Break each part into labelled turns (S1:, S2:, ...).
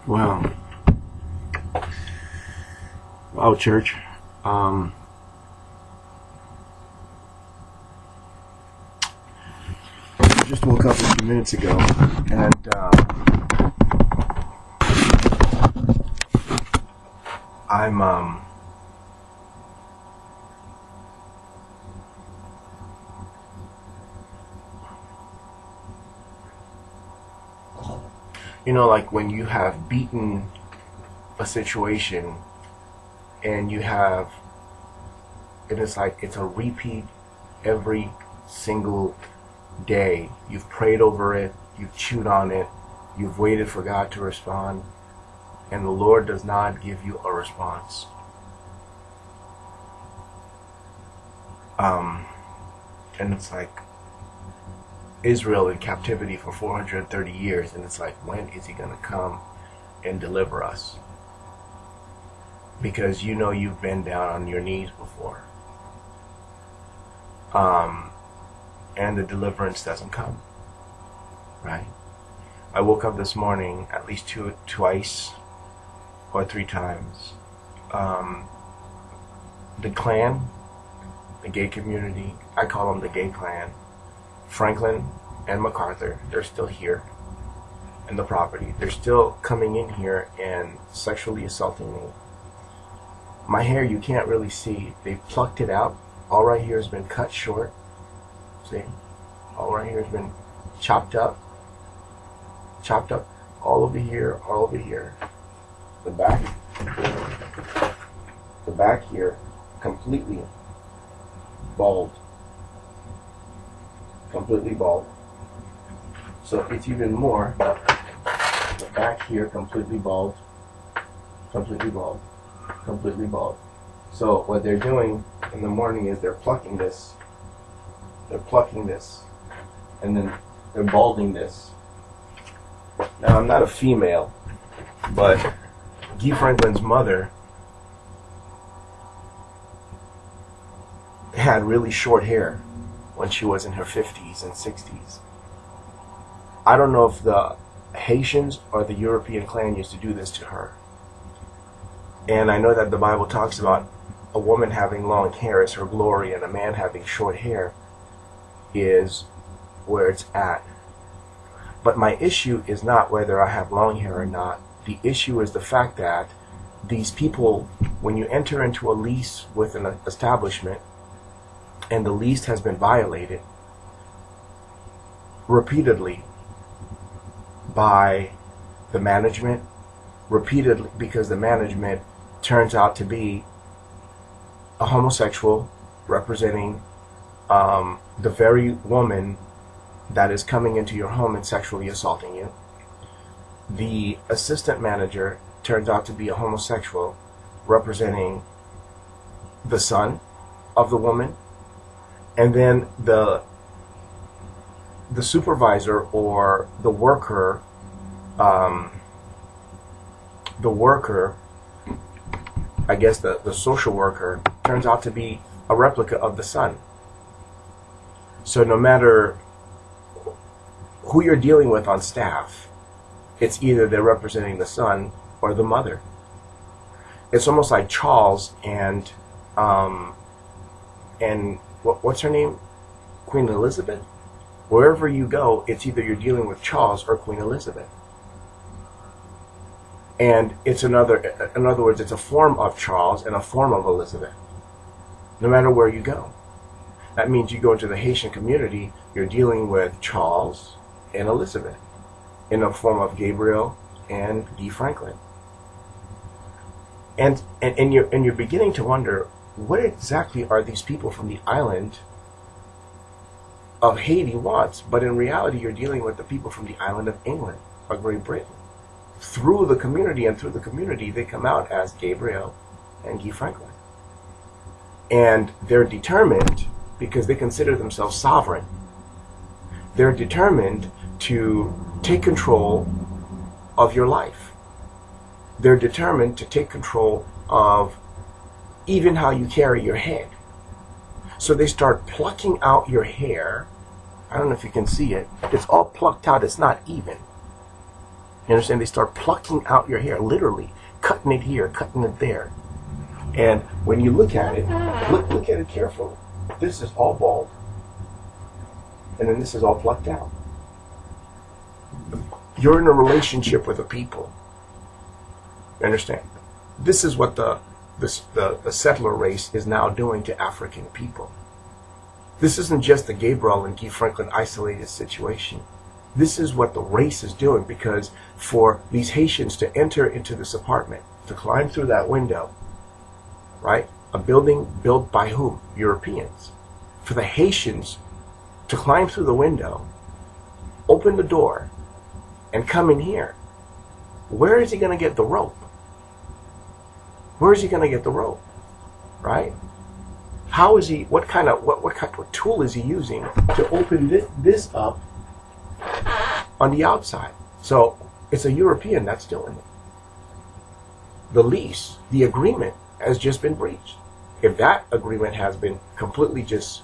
S1: Well, wow, church. I just woke up a few minutes ago, and I'm like when you have beaten a situation, and it's like it's a repeat every single day. You've prayed over it, you've chewed on it, you've waited for God to respond, and the Lord does not give you a response. And it's like Israel in captivity for 430 years, and it's like, when is he going to come and deliver us? Because you've been down on your knees before. And the deliverance doesn't come, right? I woke up this morning at least twice or three times. The clan, the gay community, I call them the gay clan, Franklin and MacArthur, they're still here in the property. They're still coming in here and sexually assaulting me. My hair, you can't really see. They plucked it out. All right here has been cut short. See? All right here has been chopped up. All over here, all over here. The back here, completely bald. Completely bald. So it's even more. The back here, completely bald. Completely bald. Completely bald. So what they're doing in the morning is they're plucking this. They're plucking this. And then they're balding this. Now, I'm not a female, but Guy Franklin's mother had really short hair when she was in her 50s and 60s. I don't know if the Haitians or the European clan used to do this to her. And I know that the Bible talks about a woman having long hair is her glory, and a man having short hair is where it's at. But my issue is not whether I have long hair or not. The issue is the fact that these people, when you enter into a lease with an establishment and the lease has been violated repeatedly by the management, repeatedly because the management turns out to be a homosexual representing the very woman that is coming into your home and sexually assaulting you. The assistant manager turns out to be a homosexual representing the son of the woman, and then the supervisor or the worker, I guess the social worker, turns out to be a replica of the son. So no matter who you're dealing with on staff, it's either they're representing the son or the mother. It's almost like Charles and what's her name? Queen Elizabeth? Wherever you go, it's either you're dealing with Charles or Queen Elizabeth. And it's in other words, it's a form of Charles and a form of Elizabeth. No matter where you go. That means you go into the Haitian community, you're dealing with Charles and Elizabeth in the form of Gabriel and Guy Franklin. And you're beginning to wonder, what exactly are these people from the island of Haiti wants? But in reality, you're dealing with the people from the island of England or Great Britain. Through the community, they come out as Gabriel and Guy Franklin. And they're determined, because they consider themselves sovereign, they're determined to take control of your life. They're determined to take control of even how you carry your head. So they start plucking out your hair. I don't know if you can see it. It's all plucked out. It's not even. You understand? They start plucking out your hair, literally cutting it here, cutting it there. And when you look at it, look at it carefully. This is all bald, and then this is all plucked out. You're in a relationship with a people. You understand? This is what the settler race is now doing to African people. This isn't just the Gabriel and Guy Franklin isolated situation. This is what the race is doing, because for these Haitians to enter into this apartment, to climb through that window, right? A building built by whom? Europeans. For the Haitians to climb through the window, open the door, and come in here, where is he going to get the rope? Where is he going to get the rope? Right? How is he, what tool is he using to open this up on the outside? So it's a European that's doing it. The lease, the agreement has just been breached. If that agreement has been completely just,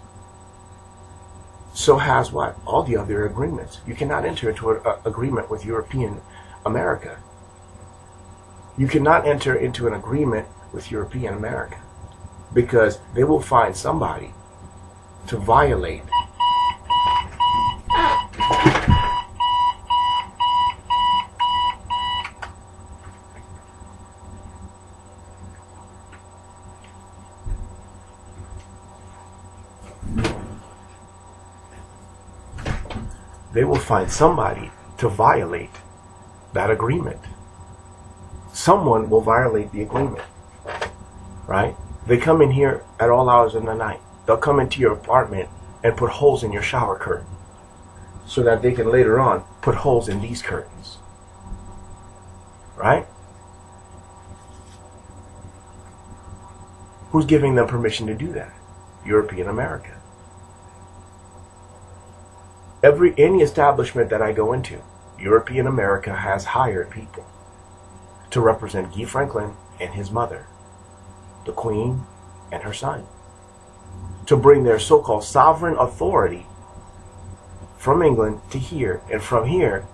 S1: so has what? All the other agreements. You cannot enter into an agreement with European America. You cannot enter into an agreement with European America, because they will find somebody to violate that agreement. Someone will violate the agreement, right? They come in here at all hours of the night. They'll come into your apartment and put holes in your shower curtain so that they can later on put holes in these curtains, right? Who's giving them permission to do that? European America. Any establishment that I go into, European America has hired people to represent Guy Franklin and his mother, the Queen and her son, to bring their so-called sovereign authority from England to here, and from here,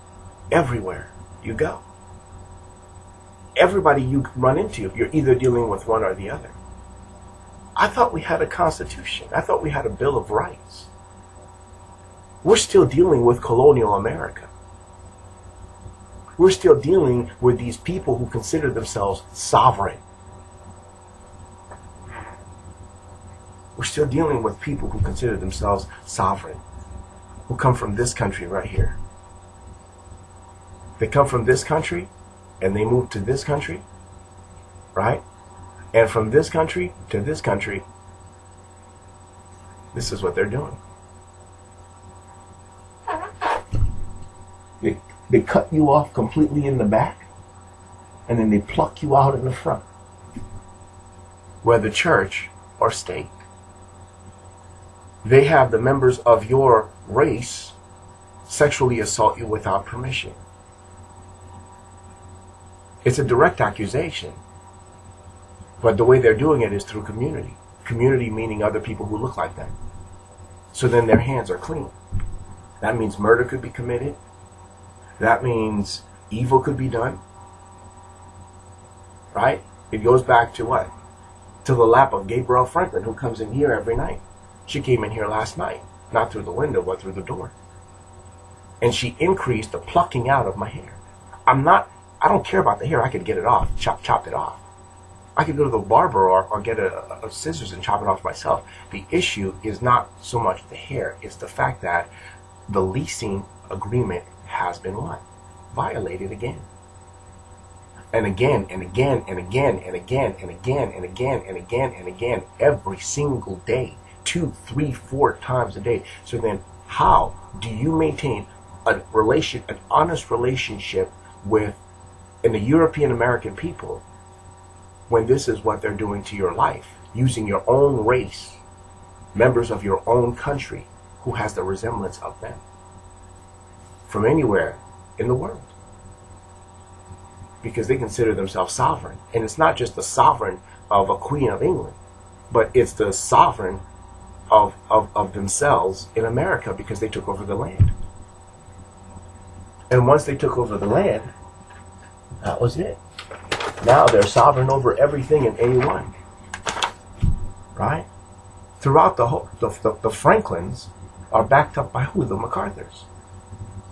S1: everywhere you go. Everybody you run into, you're either dealing with one or the other. I thought we had a constitution. I thought we had a Bill of Rights. We're still dealing with colonial America. We're still dealing with these people who consider themselves sovereign. We're still dealing with people who consider themselves sovereign, who come from this country right here. They come from this country and they move to this country, right? And from this country to this country, this is what they're doing. They cut you off completely in the back, and then they pluck you out in the front, whether church or state. They have the members of your race sexually assault you without permission. It's a direct accusation, but the way they're doing it is through community. Community meaning other people who look like them. So then their hands are clean. That means murder could be committed. That means evil could be done. Right? It goes back to what? To the lap of Gabriel Franklin, who comes in here every night. She came in here last night, not through the window, but through the door. And she increased the plucking out of my hair. I don't care about the hair. I could get it off, chop it off. I could go to the barber or get a scissors and chop it off myself. The issue is not so much the hair. It's the fact that the leasing agreement has been what? Violated again. And again, and again, and again, and again, and again, and again, and again, and again, every single day. 2, 3, 4 times a day. So then how do you maintain an honest relationship with the European American people when this is what they're doing to your life, using your own race, members of your own country who has the resemblance of them from anywhere in the world, because they consider themselves sovereign. And it's not just the sovereign of a Queen of England, but it's the sovereign of themselves in America, because they took over the land. And once they took over the land, That was it. Now they're sovereign over everything and anyone. Right? Throughout the whole, the Franklins are backed up by who? The MacArthurs,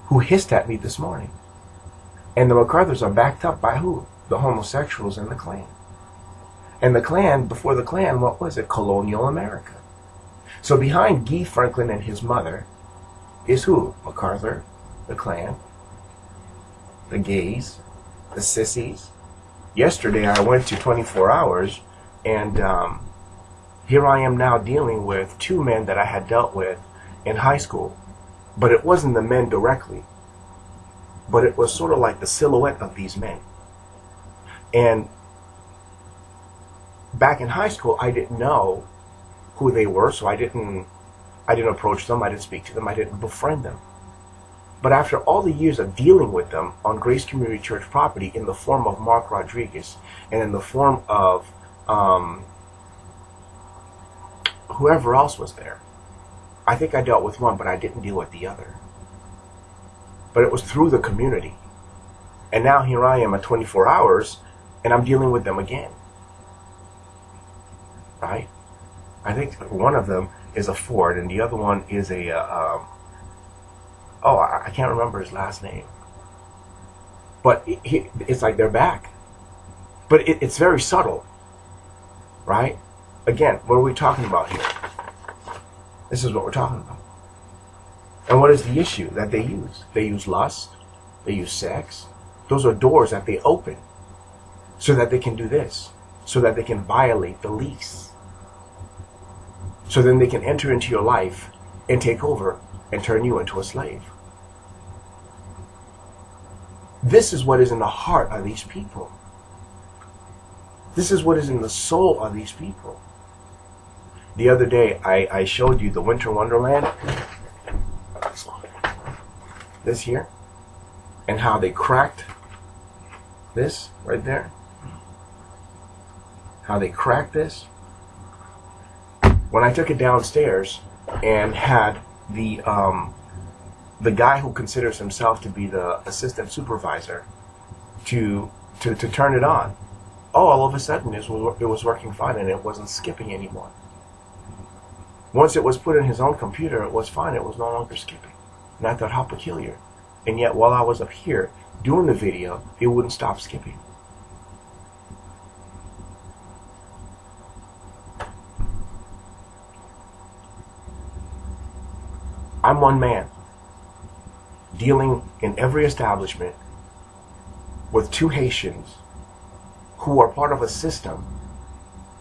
S1: who hissed at me this morning. And the MacArthurs are backed up by who? The homosexuals and the Klan. And the Klan, before the Klan, what was it? Colonial America. So behind Guy Franklin and his mother is who? MacArthur, the Klan, the gays, the sissies. Yesterday I went to 24 Hours, and here I am now dealing with two men that I had dealt with in high school. But it wasn't the men directly, but it was sort of like the silhouette of these men. And back in high school, I didn't know who they were, so I didn't approach them, I didn't speak to them, I didn't befriend them. But after all the years of dealing with them on Grace Community Church property in the form of Mark Rodriguez and in the form of whoever else was there, I think I dealt with one, but I didn't deal with the other. But it was through the community. And now here I am at 24 Hours, and I'm dealing with them again. Right? I think one of them is a Ford, and the other one is a, I can't remember his last name. But it's like they're back. But it's very subtle. Right? Again, what are we talking about here? This is what we're talking about. And what is the issue that they use? They use lust. They use sex. Those are doors that they open so that they can do this, so that they can violate the lease. So then they can enter into your life and take over and turn you into a slave. This is what is in the heart of these people. This is what is in the soul of these people. The other day, I showed you the Winter Wonderland. This here. And how they cracked this right there. How they cracked this. When I took it downstairs and had the guy who considers himself to be the assistant supervisor to turn it on, all of a sudden it was working fine and it wasn't skipping anymore. Once it was put in his own computer, it was fine. It was no longer skipping. And I thought, how peculiar. And yet, while I was up here doing the video, it wouldn't stop skipping. I'm one man dealing in every establishment with two Haitians who are part of a system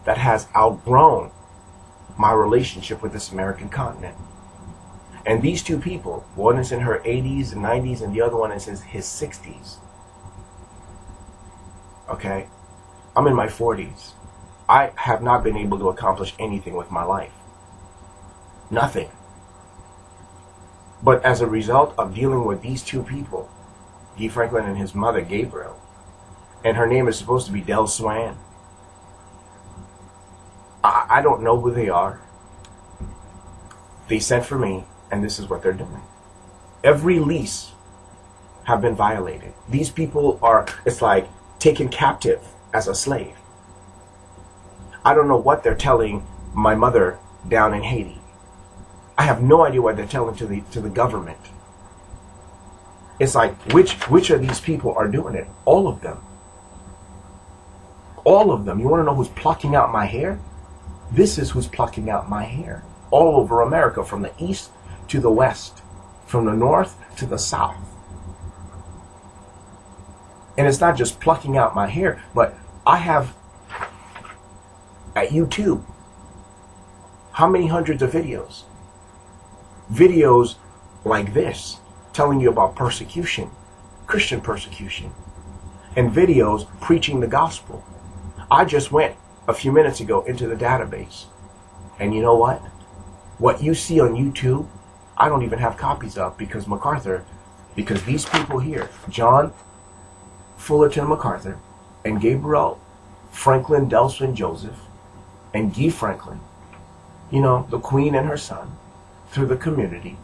S1: that has outgrown my relationship with this American continent. And these two people, one is in her 80s and 90s and the other one is in his 60s. Okay? I'm in my 40s. I have not been able to accomplish anything with my life. Nothing. But as a result of dealing with these two people, Guy Franklin and his mother, Gabriel, and her name is supposed to be Del Swan. I don't know who they are. They sent for me, and this is what they're doing. Every lease have been violated. These people are, it's like taken captive as a slave. I don't know what they're telling my mother down in Haiti. I have no idea what they're telling to the government. It's like, which of these people are doing it? All of them. All of them. You want to know who's plucking out my hair? This is who's plucking out my hair. All over America, from the east to the west, from the north to the south. And it's not just plucking out my hair, but I have at YouTube how many hundreds of videos? Videos like this, telling you about persecution, Christian persecution, and videos preaching the gospel. I just went a few minutes ago into the database, and you know what? What you see on YouTube, I don't even have copies of, because these people here, John Fullerton MacArthur and Gabriel Franklin Delson Joseph and Guy Franklin, you know, the Queen and her son, through the community,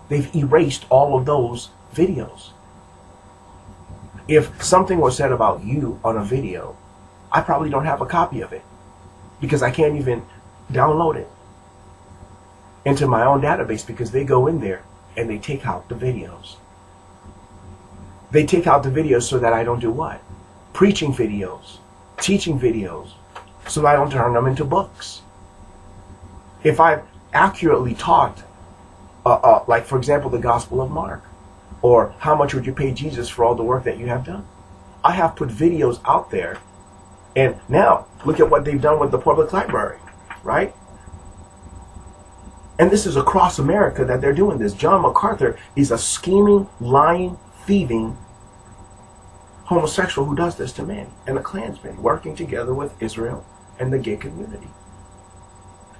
S1: they've erased all of those videos. If something was said about you on a video, I probably don't have a copy of it because I can't even download it into my own database, because they go in there and they take out the videos. They take out the videos so that I don't do what? Preaching videos, teaching videos, so that I don't turn them into books. If I've accurately taught, like for example, the Gospel of Mark, or how much would you pay Jesus for all the work that you have done? I have put videos out there, and now look at what they've done with the public library, right? And this is across America that they're doing this. John MacArthur is a scheming, lying, thieving homosexual who does this to men, and a Klansman working together with Israel and the gay community.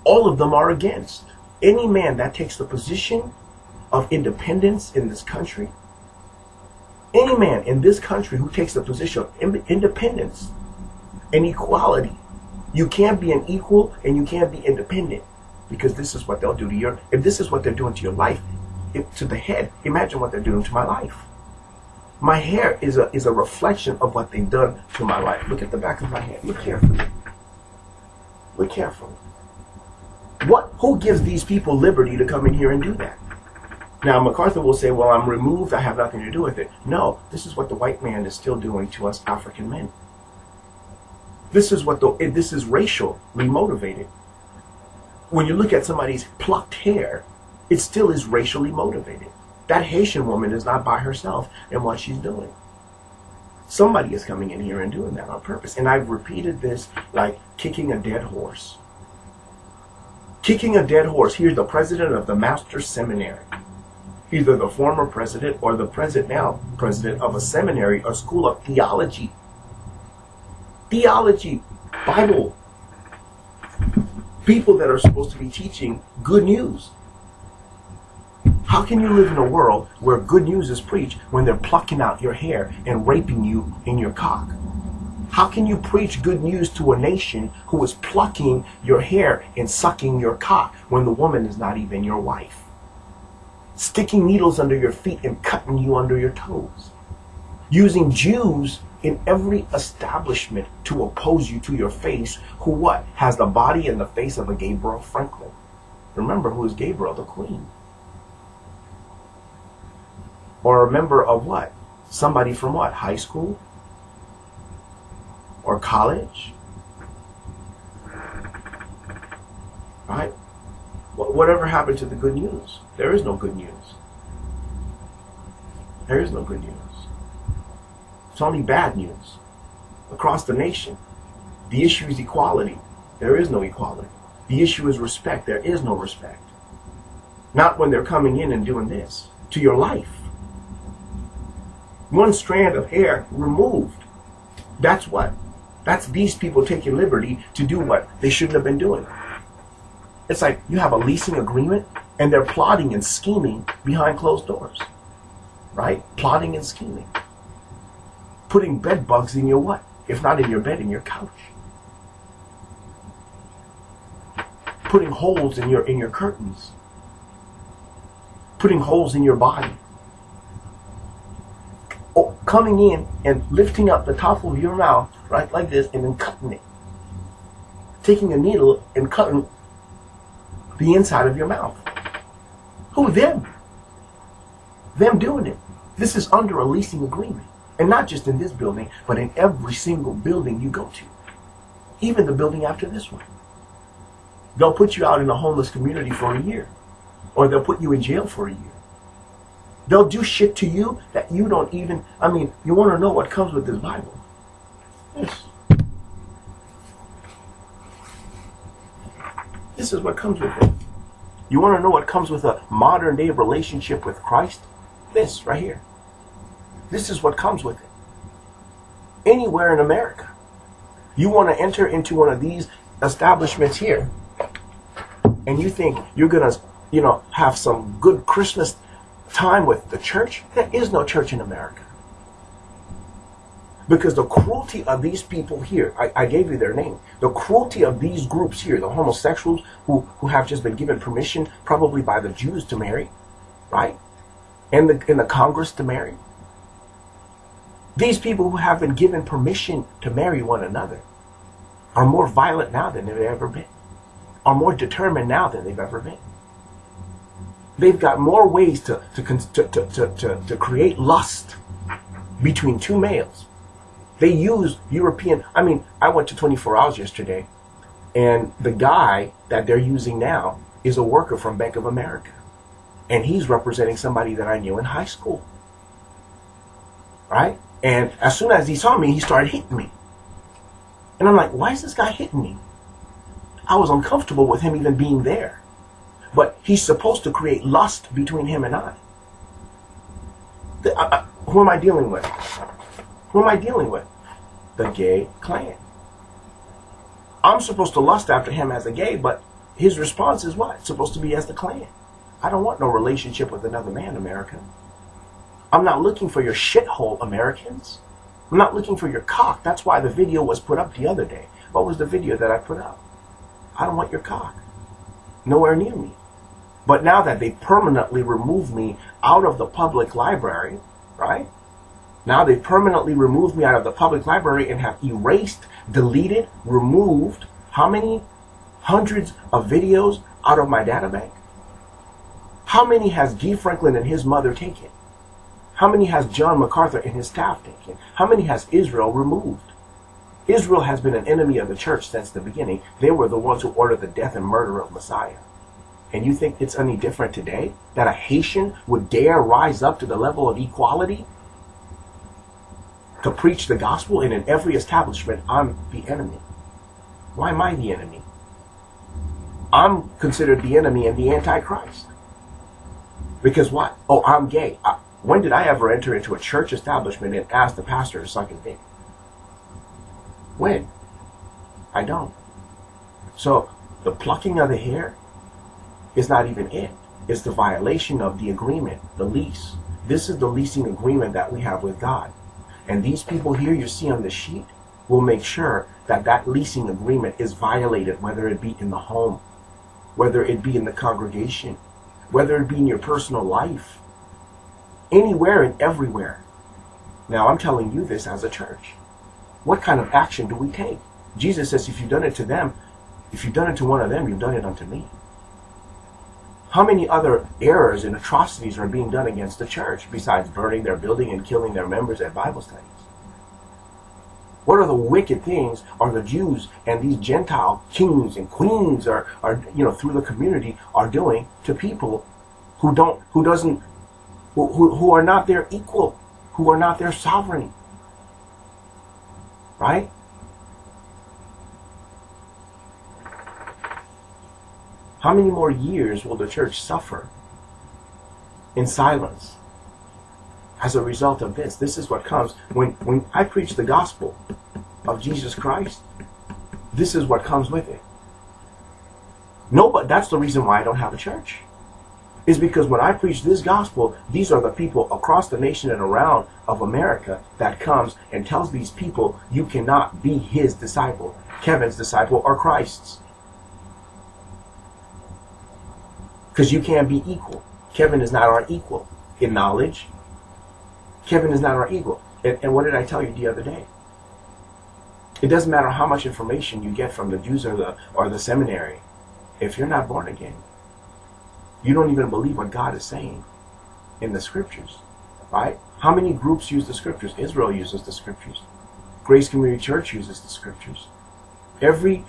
S1: All of them are against any man that takes the position of independence in this country. Any man in this country who takes the position of independence and equality. You can't be an equal and you can't be independent, because this is what they'll do to your, if this is what they're doing to your life, to the head, imagine what they're doing to my life. My hair is a reflection of what they've done to my life. Look at the back of my head. Look carefully. Look carefully. Who gives these people liberty to come in here and do that? Now, MacArthur will say, well, I'm removed, I have nothing to do with it. No, this is what the white man is still doing to us African men. This is this is racially motivated. When you look at somebody's plucked hair, it still is racially motivated. That Haitian woman is not by herself in what she's doing. Somebody is coming in here and doing that on purpose. And I've repeated this like kicking a dead horse. Kicking a dead horse. Here's the president of the Master's Seminary. Either the former president or the present now president of a seminary, a school of theology. Theology, Bible. People that are supposed to be teaching good news. How can you live in a world where good news is preached when they're plucking out your hair and raping you in your cock? How can you preach good news to a nation who is plucking your hair and sucking your cock when the woman is not even your wife? Sticking needles under your feet and cutting you under your toes. Using Jews in every establishment to oppose you to your face, who what? Has the body and the face of a Gabriel Franklin. Remember, who is Gabriel? The queen. Or a member of what? Somebody from what? High school? Or college? Right? Whatever happened to the good news? There is no good news. There is no good news. It's only bad news. Across the nation, the issue is equality. There is no equality. The issue is respect. There is no respect. Not when they're coming in and doing this to your life. One strand of hair removed. That's what? That's these people taking liberty to do what they shouldn't have been doing. It's like you have a leasing agreement and they're plotting and scheming behind closed doors. Right? Plotting and scheming. Putting bed bugs in your what? If not in your bed, in your couch. Putting holes in your curtains. Putting holes in your body. Coming in and lifting up the top of your mouth, right, like this, and then cutting it. Taking a needle and cutting the inside of your mouth. Who? Them. Them doing it. This is under a leasing agreement. And not just in this building, but in every single building you go to. Even the building after this one. They'll put you out in a homeless community for a year. Or they'll put you in jail for a year. They'll do shit to you that you don't even, you want to know what comes with this Bible. Yes. This is what comes with it. You want to know what comes with a modern day relationship with Christ? This right here. This is what comes with it. Anywhere in America. You want to enter into one of these establishments here, and you think you're going to, have some good Christmas time with the church. There is no church in America. Because the cruelty of these people here, I gave you their name. The cruelty of these groups here, the homosexuals who have just been given permission, probably by the Jews, to marry, right? And the Congress to marry. These people who have been given permission to marry one another are more violent now than they've ever been, are more determined now than they've ever been. They've got more ways to create lust between two males. They use European, I went to 24 Hours yesterday, and the guy that they're using now is a worker from Bank of America. And he's representing somebody that I knew in high school. Right? And as soon as he saw me, he started hitting me. And I'm like, why is this guy hitting me? I was uncomfortable with him even being there. But he's supposed to create lust between him and I. Who am I dealing with? Who am I dealing with? The gay clan. I'm supposed to lust after him as a gay, but his response is what? It's supposed to be as the clan. I don't want no relationship with another man, America. I'm not looking for your shithole, Americans. I'm not looking for your cock. That's why the video was put up the other day. What was the video that I put up? I don't want your cock. Nowhere near me. But now that they permanently removed me out of the public library, right? Now they permanently removed me out of the public library and have erased, deleted, removed how many hundreds of videos out of my data bank? How many has Guy Franklin and his mother taken? How many has John MacArthur and his staff taken? How many has Israel removed? Israel has been an enemy of the church since the beginning. They were the ones who ordered the death and murder of Messiah. And you think it's any different today? That a Haitian would dare rise up to the level of equality? To preach the gospel, and in every establishment, I'm the enemy. Why am I the enemy? I'm considered the enemy and the Antichrist. Because what? Oh, I'm gay. When did I ever enter into a church establishment and ask the pastor to suck his dick? When? I don't. So, the plucking of the hair is not even it. It's the violation of the agreement, the lease. This is the leasing agreement that we have with God. And these people here you see on the sheet will make sure that that leasing agreement is violated, whether it be in the home, whether it be in the congregation, whether it be in your personal life, anywhere and everywhere. Now, I'm telling you this as a church. What kind of action do we take? Jesus says, if you've done it to them, if you've done it to one of them, you've done it unto me. How many other errors and atrocities are being done against the church besides burning their building and killing their members at Bible studies? What are the wicked things are the Jews and these Gentile kings and queens are through the community are doing to people who are not their equal, who are not their sovereign? Right? How many more years will the church suffer in silence as a result of this? This is what comes when I preach the gospel of Jesus Christ. This is what comes with it. No, but that's the reason why I don't have a church. Is because when I preach this gospel, these are the people across the nation and around of America that comes and tells these people, you cannot be his disciple, Kevin's disciple, or Christ's. Because you can't be equal. Kevin is not our equal in knowledge. Kevin is not our equal. And what did I tell you the other day? It doesn't matter how much information you get from the Jews or the seminary. If you're not born again, you don't even believe what God is saying in the scriptures, right? How many groups use the scriptures? Israel uses the scriptures. Grace Community Church uses the scriptures. Every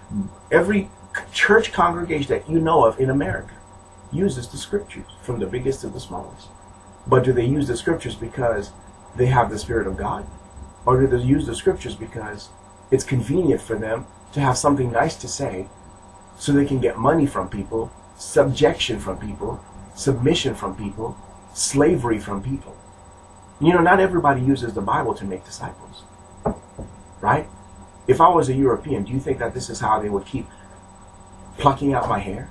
S1: church congregation that you know of in America uses the scriptures, from the biggest to the smallest. But do they use the scriptures because they have the Spirit of God? Or do they use the scriptures because it's convenient for them to have something nice to say so they can get money from people, subjection from people, submission from people, slavery from people? Not everybody uses the Bible to make disciples, right? If I was a European, do you think that this is how they would keep plucking out my hair?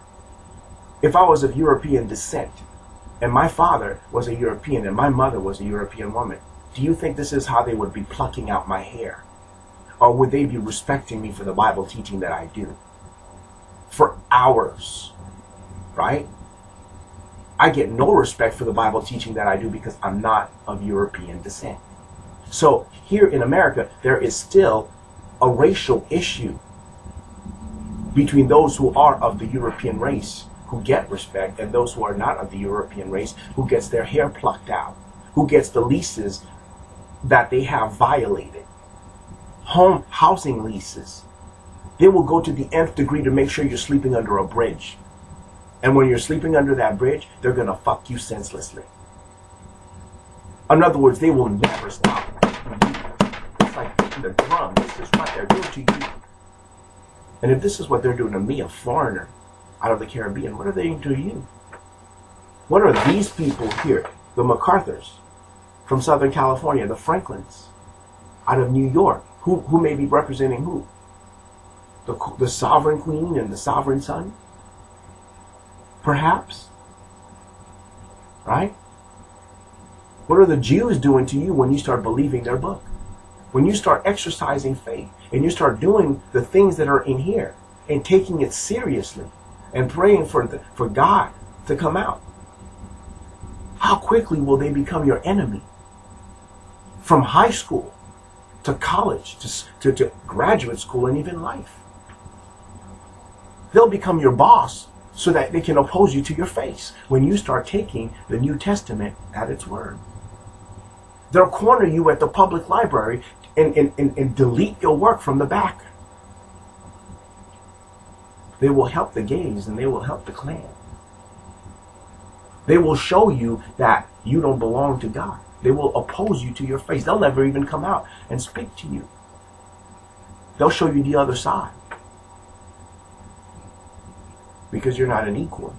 S1: If I was of European descent, and my father was a European and my mother was a European woman, do you think this is how they would be plucking out my hair? Or would they be respecting me for the Bible teaching that I do? For hours, right? I get no respect for the Bible teaching that I do because I'm not of European descent. So here in America, there is still a racial issue between those who are of the European race, who get respect, and those who are not of the European race, who gets their hair plucked out, who gets the leases that they have violated. Housing leases. They will go to the nth degree to make sure you're sleeping under a bridge. And when you're sleeping under that bridge, they're going to fuck you senselessly. In other words, they will never stop. It's like hitting the drum. This is what they're doing to you. And if this is what they're doing to me, a foreigner out of the Caribbean, what are they doing to you? What are these people here? The MacArthurs from Southern California, the Franklins out of New York, who may be representing who? The sovereign queen and the sovereign son? Perhaps? Right? What are the Jews doing to you when you start believing their book? When you start exercising faith and you start doing the things that are in here and taking it seriously and praying for God to come out, how quickly will they become your enemy? From high school to college to graduate school and even life. They'll become your boss so that they can oppose you to your face when you start taking the New Testament at its word. They'll corner you at the public library and delete your work from the back. They will help the gays and they will help the Klan. They will show you that you don't belong to God. They will oppose you to your face. They'll never even come out and speak to you. They'll show you the other side. Because you're not an equal.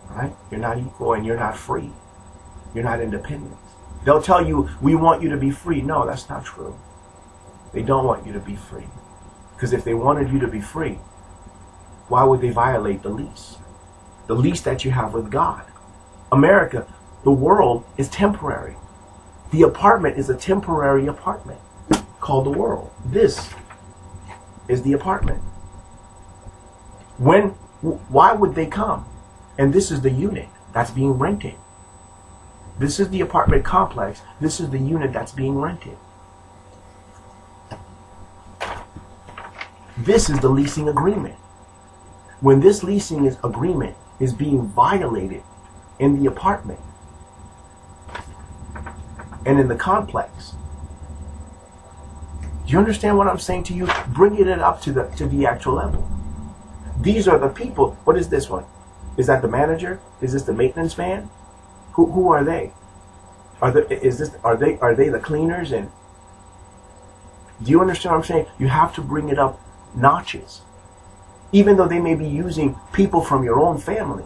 S1: Right? You're not equal and you're not free. You're not independent. They'll tell you, we want you to be free. No, that's not true. They don't want you to be free. Because if they wanted you to be free, why would they violate the lease? The lease that you have with God. America, the world is temporary. The apartment is a temporary apartment called the world. This is the apartment. Why would they come? And this is the unit that's being rented. This is the apartment complex. This is the unit that's being rented. This is the leasing agreement. When this leasing agreement is being violated in the apartment and in the complex, do you understand what I'm saying to you? Bringing it up to the actual level. These are the people. What is this one? Is that the manager? Is this the maintenance man? Who are they? Are they the cleaners? And do you understand what I'm saying? You have to bring it up notches. Even though they may be using people from your own family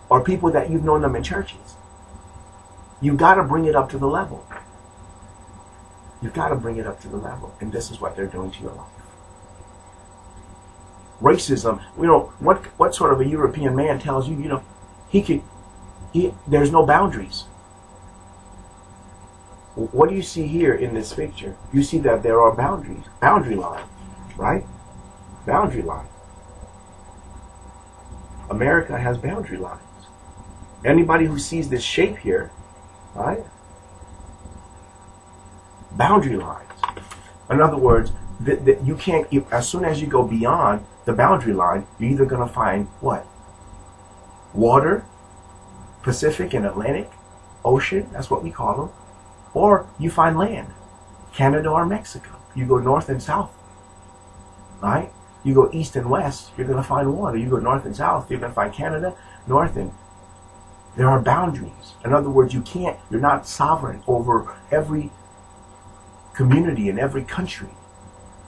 S1: or people that you've known them in churches. You got to bring it up to the level. You've got to bring it up to the level. And this is what they're doing to your life. Racism, what sort of a European man tells you, there's no boundaries. What do you see here in this picture? You see that there are boundaries. Boundary line, right? Boundary line. America has boundary lines. Anybody who sees this shape here, right? Boundary lines. In other words, you can't, as soon as you go beyond the boundary line, you're either going to find what? Water, Pacific and Atlantic Ocean, that's what we call them. Or you find land, Canada or Mexico. You go north and south, right? You go east and west, you're going to find water. You go north and south, you're going to find Canada, north, and there are boundaries. In other words, you're not sovereign over every community in every country.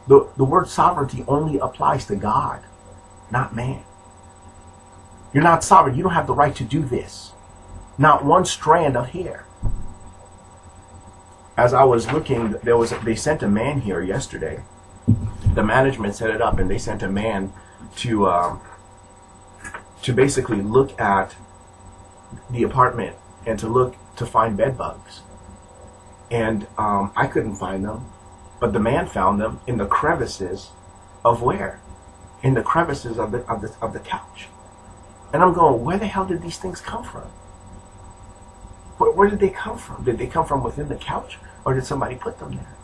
S1: The word sovereignty only applies to God, not man. You're not sovereign. You don't have the right to do this. Not one strand of hair. As I was looking, they sent a man here yesterday. The management set it up, and they sent a man to basically look at the apartment and to find bed bugs. And I couldn't find them, but the man found them in the crevices of where? In the crevices of the couch. And I'm going, where the hell did these things come from? Where did they come from? Did they come from within the couch, or did somebody put them there?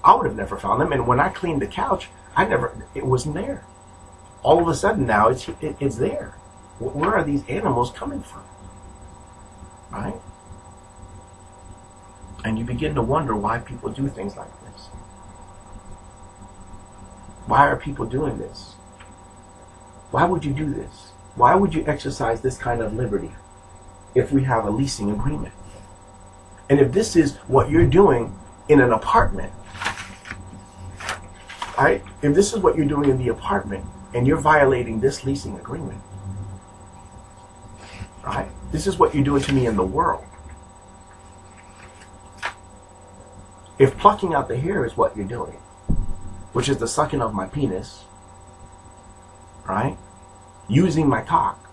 S1: I would have never found them. And when I cleaned the couch, it wasn't there. All of a sudden now it's there. Where are these animals coming from? Right? And you begin to wonder why people do things like this. Why are people doing this? Why would you do this? Why would you exercise this kind of liberty if we have a leasing agreement? And if this is what you're doing in an apartment, right? If this is what you're doing in the apartment and you're violating this leasing agreement, right? This is what you're doing to me in the world. If plucking out the hair is what you're doing, which is the sucking of my penis, right? Using my cock,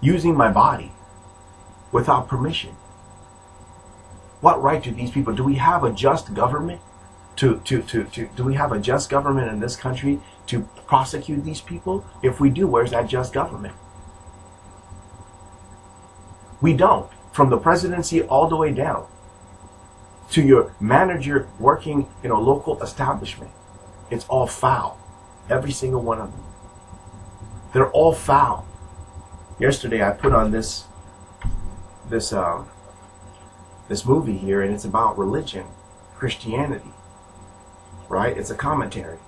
S1: using my body without permission. What right do these people, do we have a just government do we have a just government in this country to prosecute these people? If we do, where's that just government? We don't. From the presidency all the way down to your manager working in a local establishment, it's all foul. Every single one of them. They're all foul. Yesterday I put on this movie here, and it's about religion, Christianity, right? It's a commentary.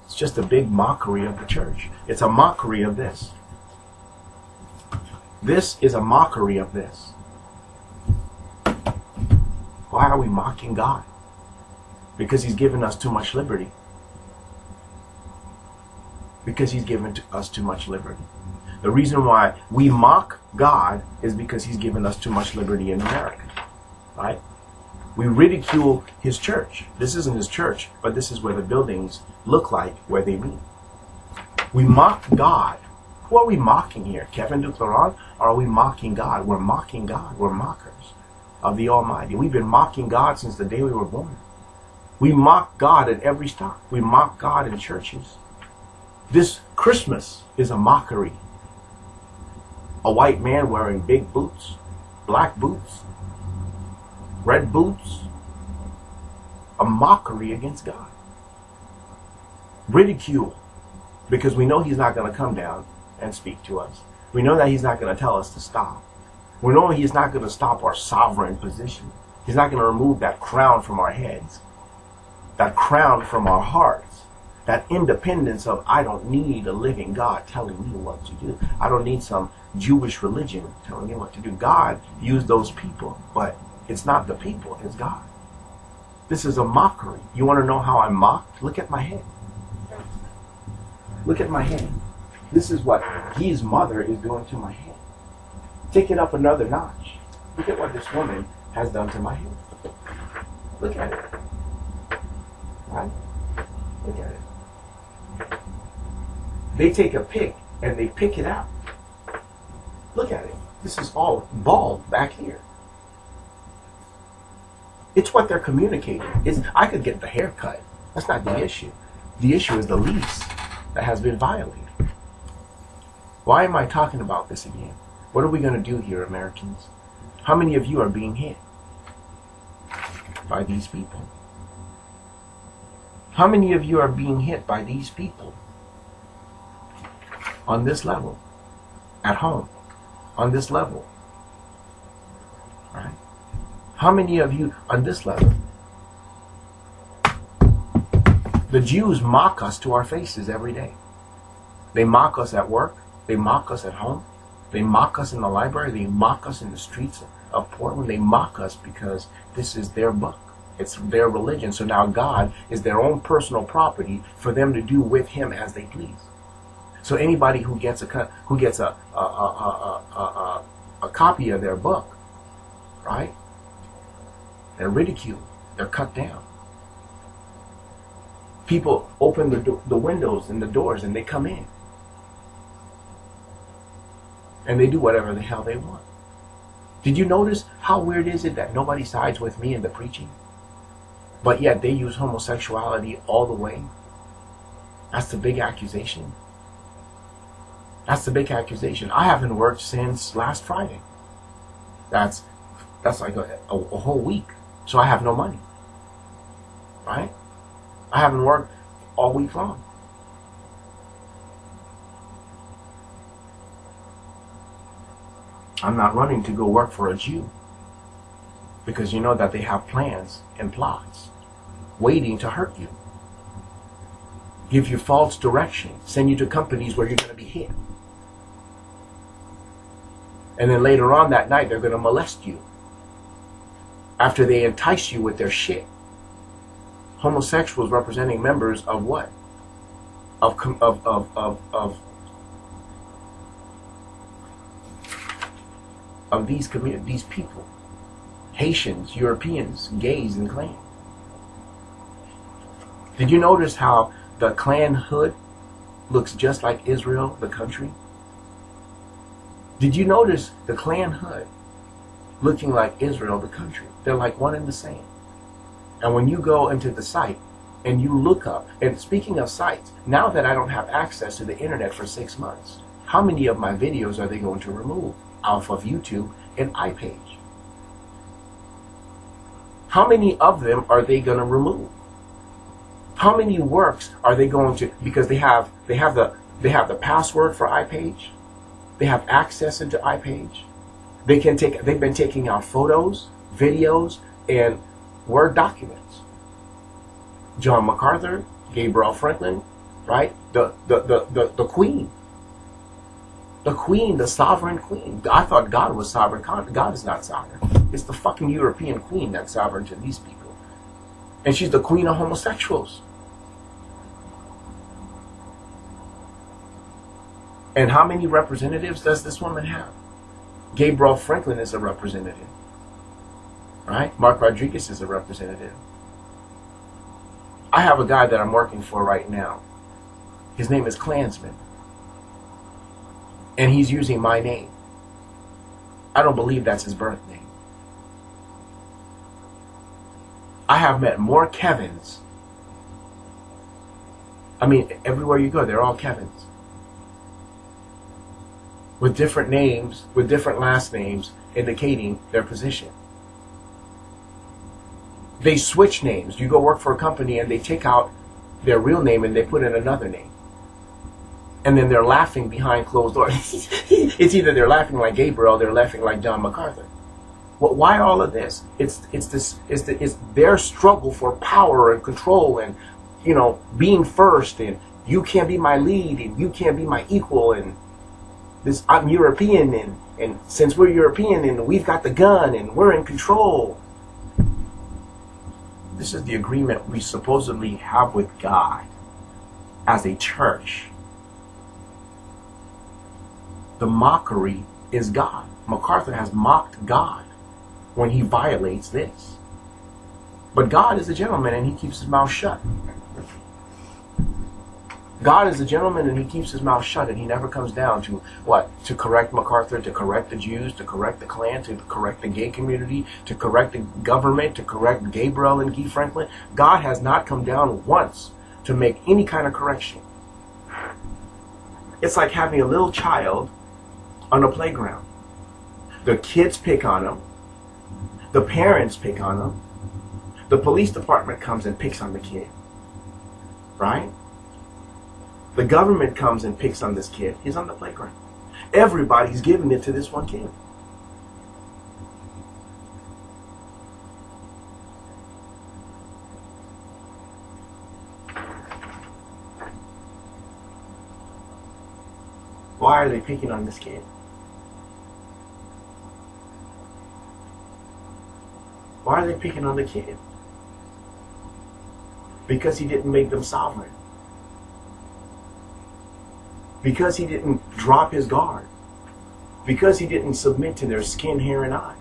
S1: It's just a big mockery of the church. It's a mockery of this. This is a mockery of this. Why are we mocking God? Because he's given us too much liberty. Because he's given us too much liberty. The reason why we mock God is because he's given us too much liberty in America. Right? We ridicule his church. This isn't his church, but this is where the buildings look like where they meet. We mock God. Who are we mocking here? Kevin Duclairon? Or are we mocking God? We're mocking God. We're mockers of the Almighty. We've been mocking God since the day we were born. We mock God at every stop. We mock God in churches. This Christmas is a mockery. A white man wearing big boots, black boots, red boots. A mockery against God. Ridicule. Because we know he's not going to come down and speak to us. We know that he's not going to tell us to stop. We know he's not going to stop our sovereign position. He's not going to remove that crown from our heads. That crown from our hearts. That independence of, I don't need a living God telling me what to do. I don't need some Jewish religion telling me what to do. God used those people, but it's not the people, it's God. This is a mockery. You want to know how I'm mocked? Look at my head. Look at my head. This is what his mother is doing to my head. Take it up another notch. Look at what this woman has done to my head. Look at it. Right? Look at it. They take a pick and they pick it out. Look at it. This is all bald back here. It's what they're communicating. I could get the hair cut. That's not the issue. The issue is the lease that has been violated. Why am I talking about this again? What are we going to do here, Americans? How many of you are being hit by these people? How many of you are being hit by these people on this level, at home, on this level, right? How many of you on this level? The Jews mock us to our faces every day. They mock us at work. They mock us at home. They mock us in the library. They mock us in the streets of Portland. They mock us because this is their book. It's their religion. So now God is their own personal property for them to do with him as they please. So anybody who gets a copy of their book, right? They're ridiculed. They're cut down. People open the windows and the doors and they come in. And they do whatever the hell they want. Did you notice how weird is it that nobody sides with me in the preaching? But yet they use homosexuality all the way. That's the big accusation. That's the big accusation. I haven't worked since last Friday. That's like a whole week. So I have no money. Right? I haven't worked all week long. I'm not running to go work for a Jew, because you know that they have plans and plots waiting to hurt you, give you false direction, send you to companies where you're going to be hit. And then later on that night, they're going to molest you after they entice you with their shit. Homosexuals representing members of what? Of these communities, these people. Haitians, Europeans, gays, and Klan. Did you notice how the Klan hood looks just like Israel, the country? Did you notice the Klan hood looking like Israel, the country? They're like one and the same. And when you go into the site and you look up, and speaking of sites, now that I don't have access to the internet for 6 months, how many of my videos are they going to remove off of YouTube and iPage? How many of them are they going to remove? How many works are they going to, because they have the password for iPage, they have access into iPage, they've been taking out photos, videos, and Word documents. John MacArthur, Gabriel Franklin, right? The queen. The queen, the sovereign queen. I thought God was sovereign. God is not sovereign. It's the fucking European queen that's sovereign to these people. And she's the queen of homosexuals. And how many representatives does this woman have? Gabriel Franklin is a representative. Right? Mark Rodriguez is a representative. I have a guy that I'm working for right now. His name is Klansman. And he's using my name. I don't believe that's his birth name. I have met more Kevins. I mean, everywhere you go, they're all Kevins. With different names, with different last names, indicating their position. They switch names. You go work for a company and they take out their real name and they put in another name. And then they're laughing behind closed doors. It's either they're laughing like Gabriel, they're laughing like John MacArthur. Well, why all of this? It's their struggle for power and control and, you know, being first, and you can't be my lead and you can't be my equal, and this, I'm European, and since we're European and we've got the gun and we're in control. This is the agreement we supposedly have with God as a church. The mockery is God. MacArthur has mocked God when he violates this. But God is a gentleman and he keeps his mouth shut. God is a gentleman and he keeps his mouth shut, and he never comes down to what? To correct MacArthur, to correct the Jews, to correct the Klan, to correct the gay community, to correct the government, to correct Gabriel and Guy Franklin. God has not come down once to make any kind of correction. It's like having a little child on a playground. The kids pick on him. The parents pick on him. The police department comes and picks on the kid. Right? The government comes and picks on this kid. He's on the playground. Everybody's giving it to this one kid. Why are they picking on this kid? Why are they picking on the kid? Because he didn't make them sovereign. Because he didn't drop his guard. Because he didn't submit to their skin, hair, and eyes.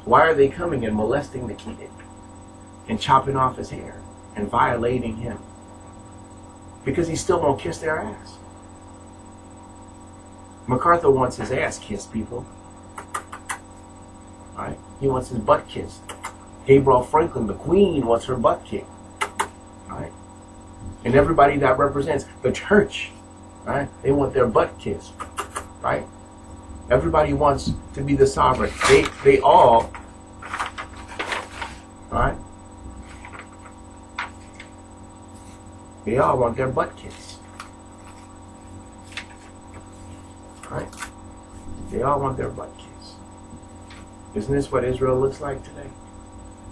S1: Why are they coming and molesting the kid and chopping off his hair and violating him? Because he still won't kiss their ass. MacArthur wants his ass kissed, people. Right? He wants his butt kissed. Gabriel Franklin, the queen, wants her butt kicked. Right? And everybody that represents the church, right? They want their butt kissed, right? Everybody wants to be the sovereign. They all, right? They all want their butt kissed, right? They all want their butt kissed. Isn't this what Israel looks like today?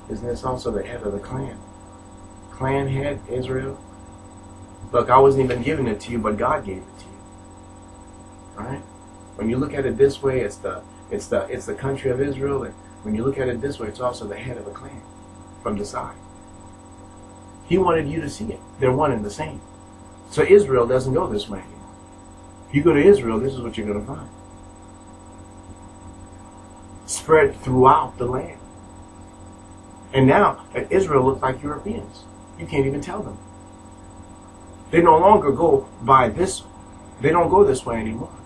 S1: Isn't this also the head of the clan? Clan head, Israel. Look, I wasn't even giving it to you, but God gave it to you. Right? When you look at it this way, it's the country of Israel, and when you look at it this way, it's also the head of the clan from the side. He wanted you to see it. They're one and the same. So Israel doesn't go this way anymore. If you go to Israel, this is what you're going to find. Spread throughout the land. And now, Israel looks like Europeans. You can't even tell them. They no longer go by this. They don't go this way anymore.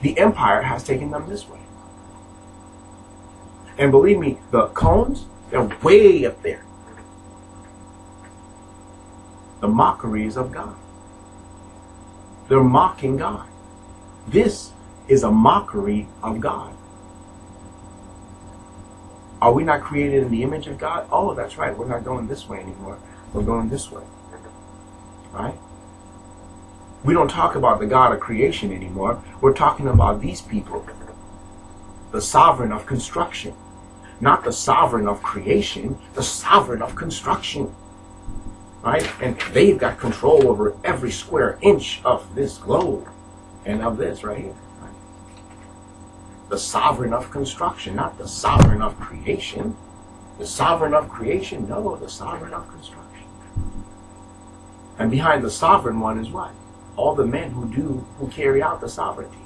S1: The empire has taken them this way. And believe me, the cones, they're way up there. The mockeries of God. They're mocking God. This is a mockery of God. Are we not created in the image of God? Oh, that's right. We're not going this way anymore. We're going this way. Right? We don't talk about the God of creation anymore. We're talking about these people. The sovereign of construction. Not the sovereign of creation. The sovereign of construction. Right? And they've got control over every square inch of this globe. And of this right here. Right? The sovereign of construction. Not the sovereign of creation. The sovereign of creation? No, the sovereign of construction. And behind the sovereign one is what? All the men who carry out the sovereignty.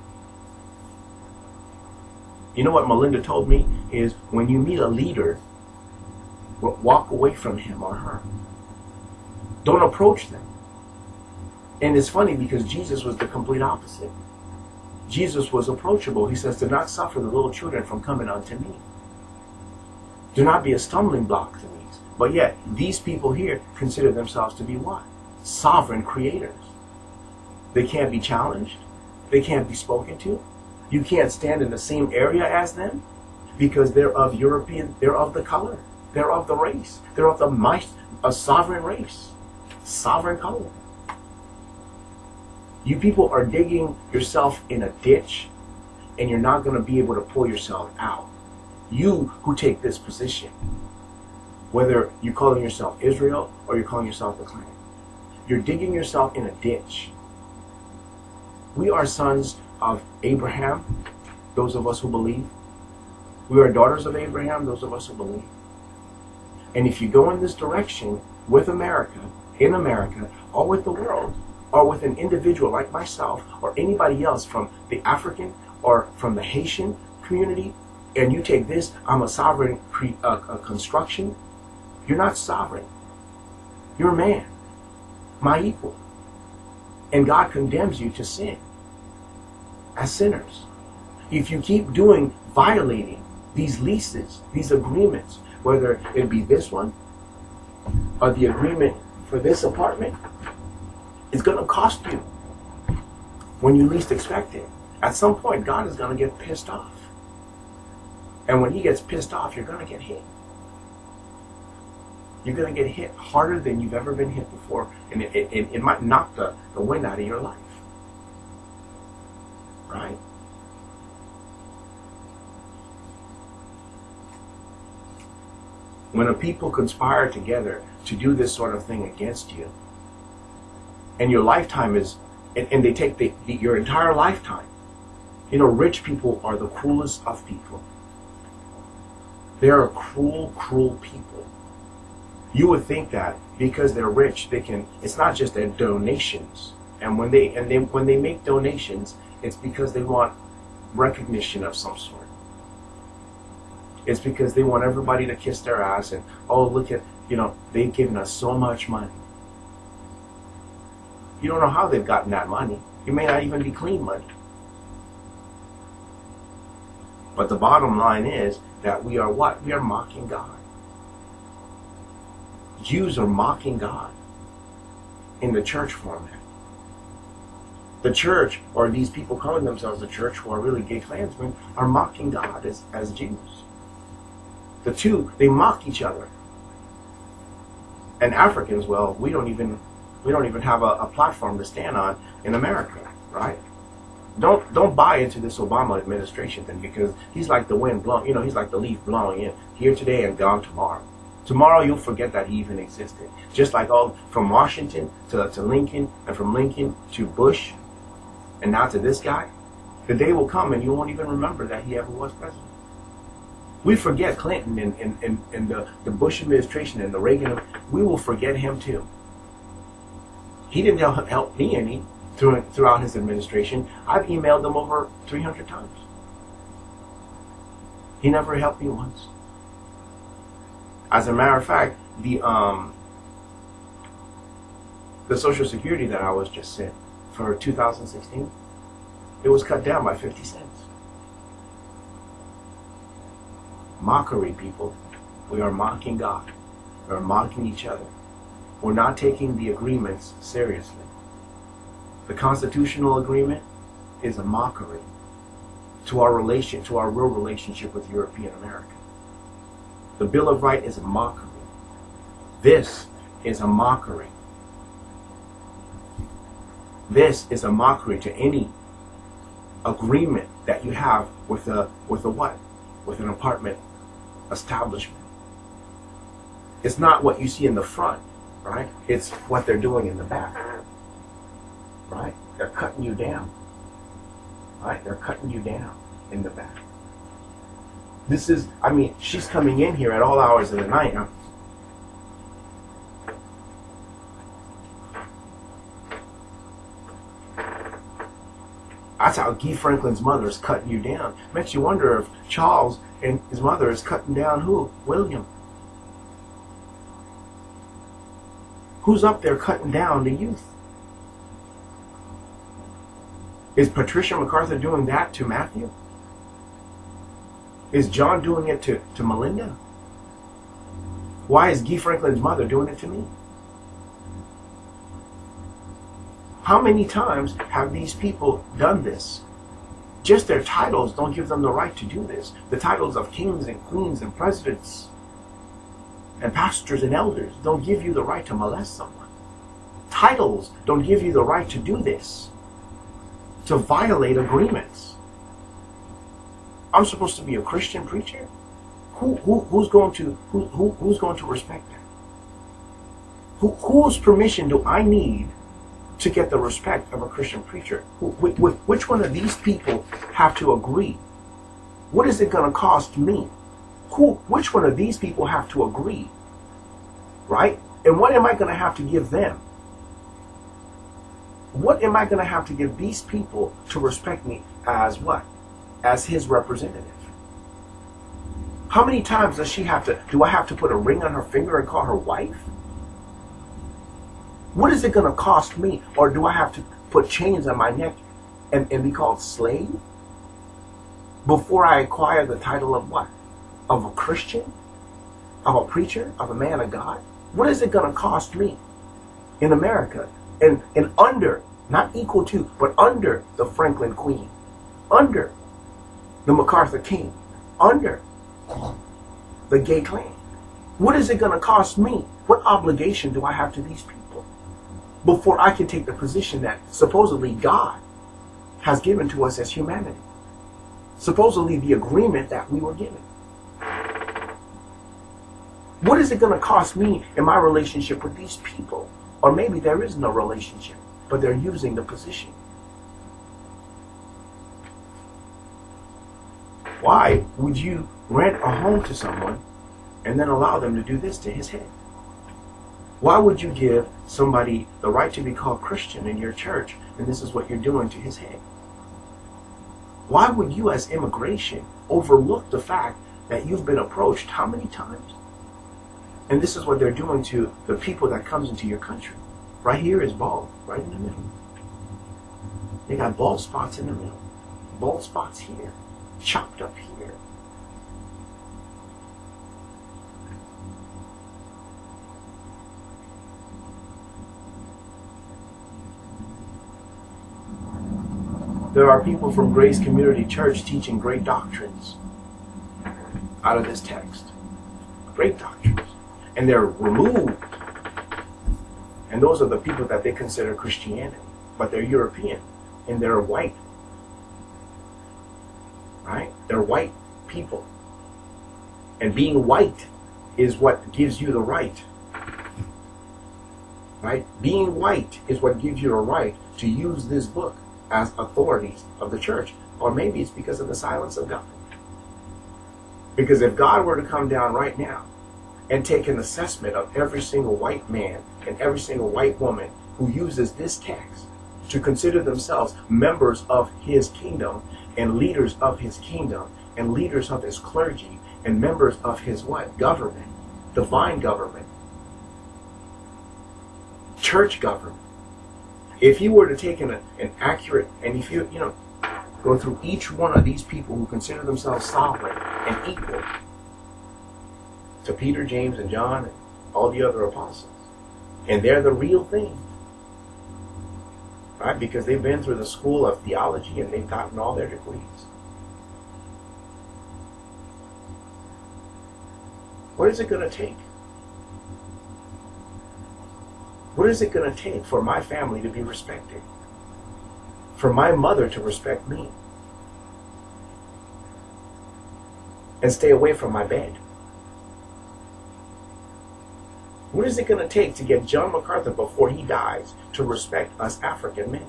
S1: You know what Melinda told me is when you meet a leader, walk away from him or her. Don't approach them. And it's funny because Jesus was the complete opposite. Jesus was approachable. He says, do not suffer the little children from coming unto me. Do not be a stumbling block to me. But yet, these people here consider themselves to be what? Sovereign creators. They can't be challenged. They can't be spoken to. You can't stand in the same area as them because they're of European, they're of the color, they're of the race, they're of a sovereign race, sovereign color. You people are digging yourself in a ditch and you're not going to be able to pull yourself out. You who take this position, whether you're calling yourself Israel or you're calling yourself the clan, you're digging yourself in a ditch. We are sons of Abraham, those of us who believe. We are daughters of Abraham, those of us who believe. And if you go in this direction with America, in America, or with the world, or with an individual like myself, or anybody else from the African or from the Haitian community, and you take this, I'm a sovereign construction, you're not sovereign. You're a man, my equal. And God condemns you to sin as sinners. If you keep violating these leases, these agreements, whether it be this one or the agreement for this apartment, it's going to cost you when you least expect it. At some point, God is going to get pissed off. And when he gets pissed off, you're going to get hit. You're going to get hit harder than you've ever been hit before. And it might knock the wind out of your life. Right? When a people conspire together to do this sort of thing against you, and your lifetime is, and they take your entire lifetime. You know, rich people are the cruelest of people. They're a cruel, cruel people. You would think that because they're rich, they can. It's not just their donations, and when they make donations, it's because they want recognition of some sort. It's because they want everybody to kiss their ass and, oh, look at, they've given us so much money. You don't know how they've gotten that money. It may not even be clean money. But the bottom line is that we are what? We are mocking God. Jews are mocking God. in the church format. The church, or these people calling themselves the church, who are really gay Klansmen, are mocking God as Jews. The two, they mock each other. And Africans, well, we don't even have a platform to stand on in America, right? Don't buy into this Obama administration thing, because he's like the wind blowing, he's like the leaf blowing in here today and gone tomorrow. Tomorrow you'll forget that he even existed. Just like all from Washington to Lincoln, and from Lincoln to Bush, and now to this guy. The day will come and you won't even remember that he ever was president. We forget Clinton and the Bush administration and the Reagan. We will forget him too. He didn't help me any throughout his administration. I've emailed him over 300 times. He never helped me once. As a matter of fact, the Social Security that I was just sent for 2016, it was cut down by 50 cents. Mockery, people. We are mocking God. We are mocking each other. We're not taking the agreements seriously. The constitutional agreement is a mockery to our real relationship with European America. The Bill of Rights is a mockery. This is a mockery. This is a mockery to any agreement that you have with a what? With an apartment establishment. It's not what you see in the front, right? It's what they're doing in the back, right? They're cutting you down, right? They're cutting you down in the back. This is, she's coming in here at all hours of the night. That's how Guy Franklin's mother is cutting you down. Makes you wonder if Charles and his mother is cutting down who? William. Who's up there cutting down the youth? Is Patricia MacArthur doing that to Matthew? Is John doing it to Melinda? Why is Guy Franklin's mother doing it to me? How many times have these people done this? Just their titles don't give them the right to do this. The titles of kings and queens and presidents and pastors and elders don't give you the right to molest someone. Titles don't give you the right to do this, to violate agreements. I'm supposed to be a Christian preacher? Who's going to respect that? Whose permission do I need to get the respect of a Christian preacher? Which one of these people have to agree? What is it going to cost me? Which one of these people have to agree? Right? And what am I going to have to give them? What am I going to have to give these people to respect me as what? As his representative? How many times do I have to put a ring on her finger and call her wife? What is it going to cost me? Or do I have to put chains on my neck and be called slave before I acquire the title of what? Of a Christian? Of a preacher? Of a man of God? What is it going to cost me in America? And under, not equal to, but under the Franklin Queen, under the MacArthur King, under the gay clan. What is it going to cost me? What obligation do I have to these people before I can take the position that supposedly God has given to us as humanity? Supposedly the agreement that we were given. What is it going to cost me in my relationship with these people? Or maybe there is no relationship, but they're using the position. Why would you rent a home to someone and then allow them to do this to his head? Why would you give somebody the right to be called Christian in your church, and this is what you're doing to his head? Why would you as immigration overlook the fact that you've been approached how many times? And this is what they're doing to the people that comes into your country. Right here is bald, right in the middle. They got bald spots in the middle. Bald spots here. Chopped up here. There are people from Grace Community Church teaching great doctrines out of this text. Great doctrines. And they're removed. And those are the people that they consider Christianity. But they're European. And they're white. Right? They're white people. And being white is what gives you the right. Right? Being white is what gives you the right to use this book as authorities of the church. Or maybe it's because of the silence of God. Because if God were to come down right now and take an assessment of every single white man and every single white woman who uses this text to consider themselves members of his kingdom and leaders of his kingdom and leaders of his clergy and members of his what? Government. Divine government. Church government. If you were to take an accurate, and if you go through each one of these people who consider themselves sovereign and equal to Peter, James, and John, and all the other apostles, and they're the real thing, right? Because they've been through the school of theology and they've gotten all their degrees. What is it going to take? What is it going to take for my family to be respected? For my mother to respect me? And stay away from my bed? What is it going to take to get John MacArthur before he dies to respect us African men?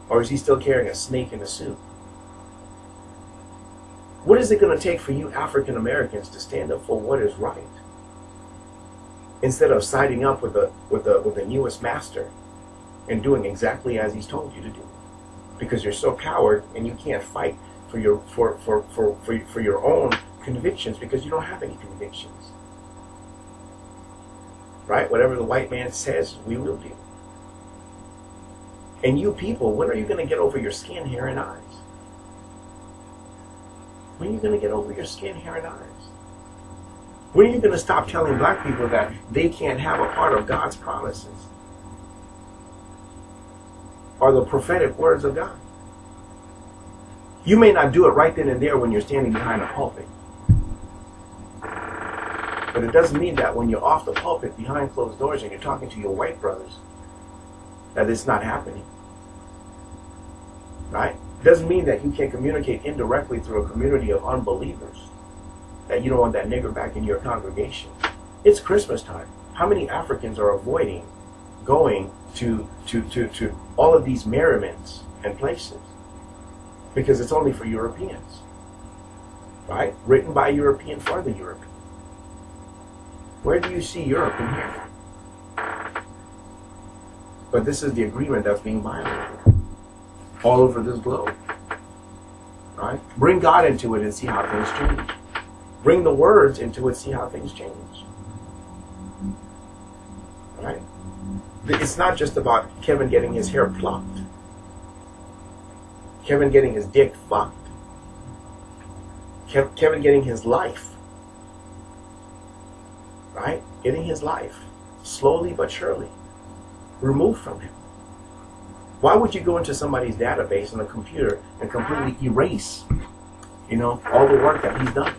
S1: Or is he still carrying a snake in a suit? What is it going to take for you African Americans to stand up for what is right? Instead of siding up with the newest master and doing exactly as he's told you to do, because you're so coward and you can't fight for your own convictions because you don't have any convictions, right? Whatever the white man says, we will do. And you people, when are you going to get over your skin, hair, and eyes? When are you going to get over your skin, hair, and eyes? When are you going to stop telling black people that they can't have a part of God's promises or the prophetic words of God? You may not do it right then and there when you're standing behind a pulpit. But it doesn't mean that when you're off the pulpit behind closed doors and you're talking to your white brothers, that it's not happening. Right? It doesn't mean that you can't communicate indirectly through a community of unbelievers, that you don't want that nigger back in your congregation. It's Christmas time. How many Africans are avoiding going to all of these merriments and places? Because it's only for Europeans. Right? Written by European for the European. Where do you see Europe in here? But this is the agreement that's being violated all over this globe. Right? Bring God into it and see how things change. Bring the words into it, see how things change. Right? It's not just about Kevin getting his hair plucked. Kevin getting his dick fucked. Kevin getting his life. Right? Getting his life, slowly but surely, removed from him. Why would you go into somebody's database on a computer and completely erase, all the work that he's done?